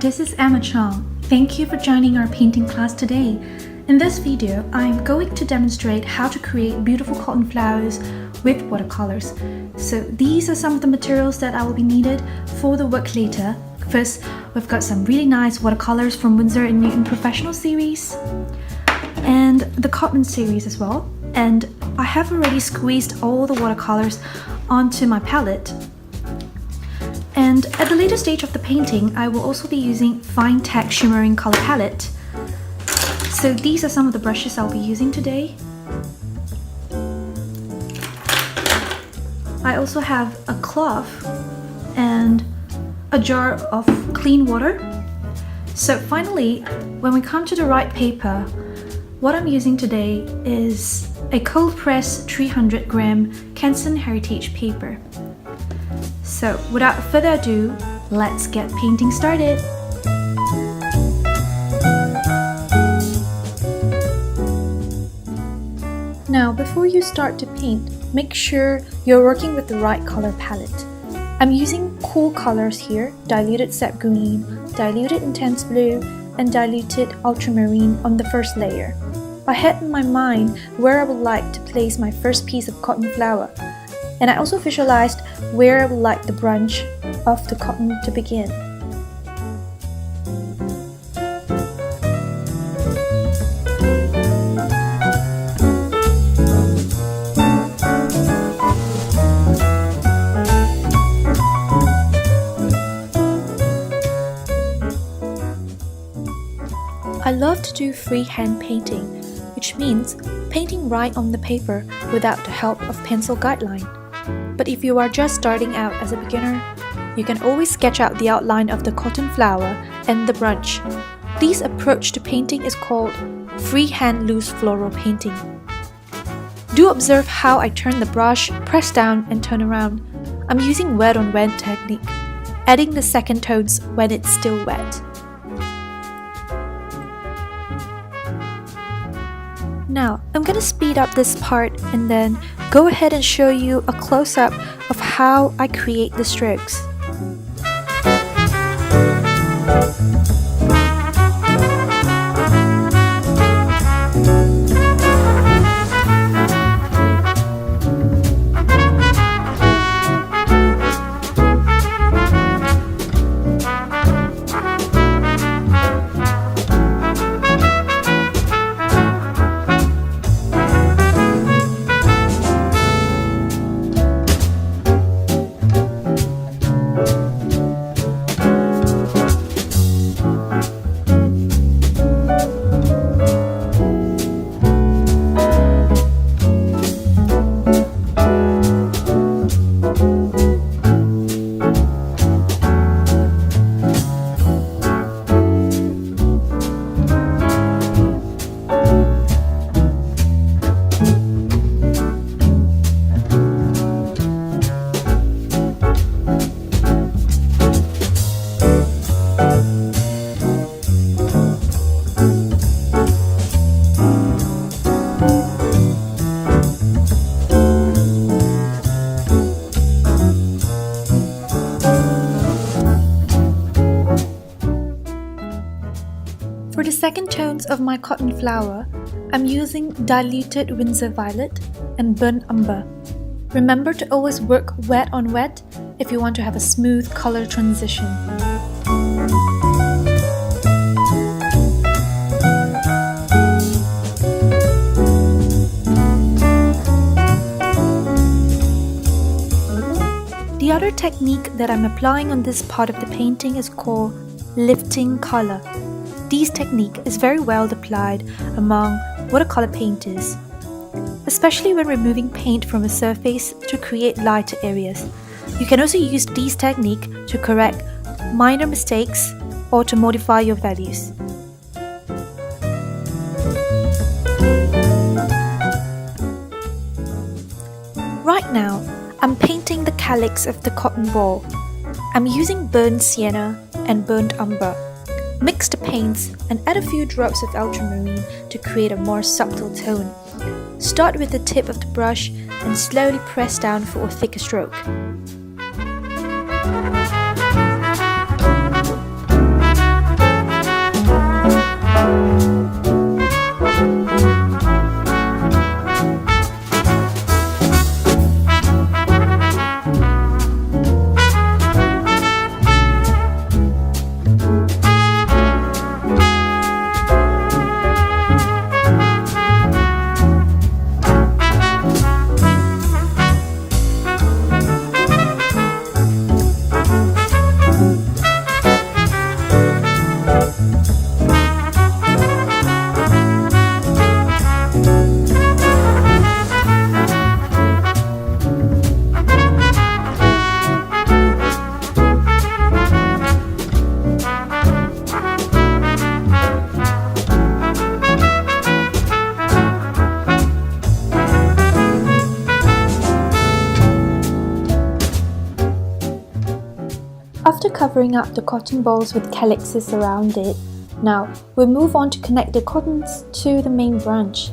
this is Emma Chong. Thank you for joining our painting class today. In this video, I'm going to demonstrate how to create beautiful cotton flowers with watercolors. So these are some of the materials that I will be needed for the work later. First, we've got some really nice watercolors from Winsor Newton Professional series and the cotton series as well. And I have already squeezed all the watercolors onto my palette. And at the later stage of the painting, I will also be using Finetec Shimmering color palette. So these are some of the brushes I'll be using today. I also have a cloth and a jar of clean water. So finally, when we come to the right paper, what I'm using today is a cold press 300 gram Canson Heritage paper. So without further ado, let's get painting started. Now, before you start to paint, make sure you're working with the right color palette. I'm using cool colors here: diluted sap green, diluted intense blue, and diluted ultramarine on the first layer. I had in my mind where I would like to place my first piece of cotton flower, and I also visualized where I would like the branch of the cotton to begin. I love to do freehand painting, which means painting right on the paper without the help of pencil guideline. But if you are just starting out as a beginner, you can always sketch out the outline of the cotton flower and the branch. This approach to painting is called freehand loose floral painting. Do observe how I turn the brush, press down and turn around. I'm using wet on wet technique, adding the second tones when it's still wet. Now, I'm gonna speed up this part and then go ahead and show you a close-up of how I create the strokes. For the second tones of my cotton flower, I'm using diluted Winsor Violet and burnt Umber. Remember to always work wet on wet if you want to have a smooth color transition. The other technique that I'm applying on this part of the painting is called lifting color. This technique is very well applied among watercolor painters, especially when removing paint from a surface to create lighter areas. You can also use this technique to correct minor mistakes or to modify your values. Right now, I'm painting the calyx of the cotton ball. I'm using burnt sienna and burnt umber. Mix the paints and add a few drops of ultramarine to create a more subtle tone. Start with the tip of the brush and slowly press down for a thicker stroke. After covering up the cotton balls with calyxes around it, now we'll move on to connect the cottons to the main branch.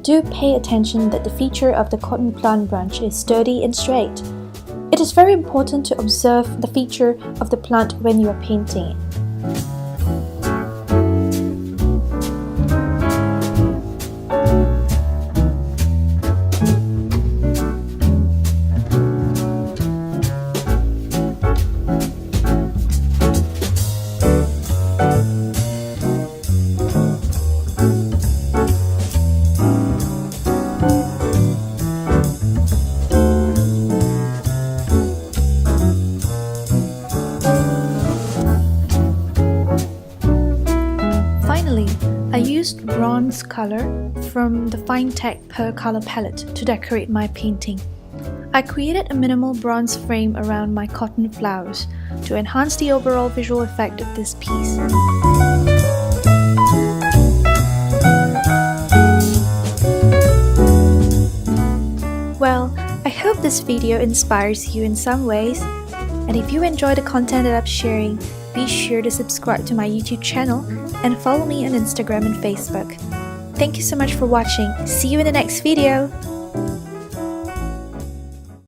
Do pay attention that the feature of the cotton plant branch is sturdy and straight. It is very important to observe the feature of the plant when you are painting it. I used bronze color from the Finetec Watercolour Palette to decorate my painting. I created a minimal bronze frame around my cotton flowers to enhance the overall visual effect of this piece. Well, I hope this video inspires you in some ways, and if you enjoy the content that I'm sharing, be sure to subscribe to my YouTube channel and follow me on Instagram and Facebook. Thank you so much for watching. See you in the next video!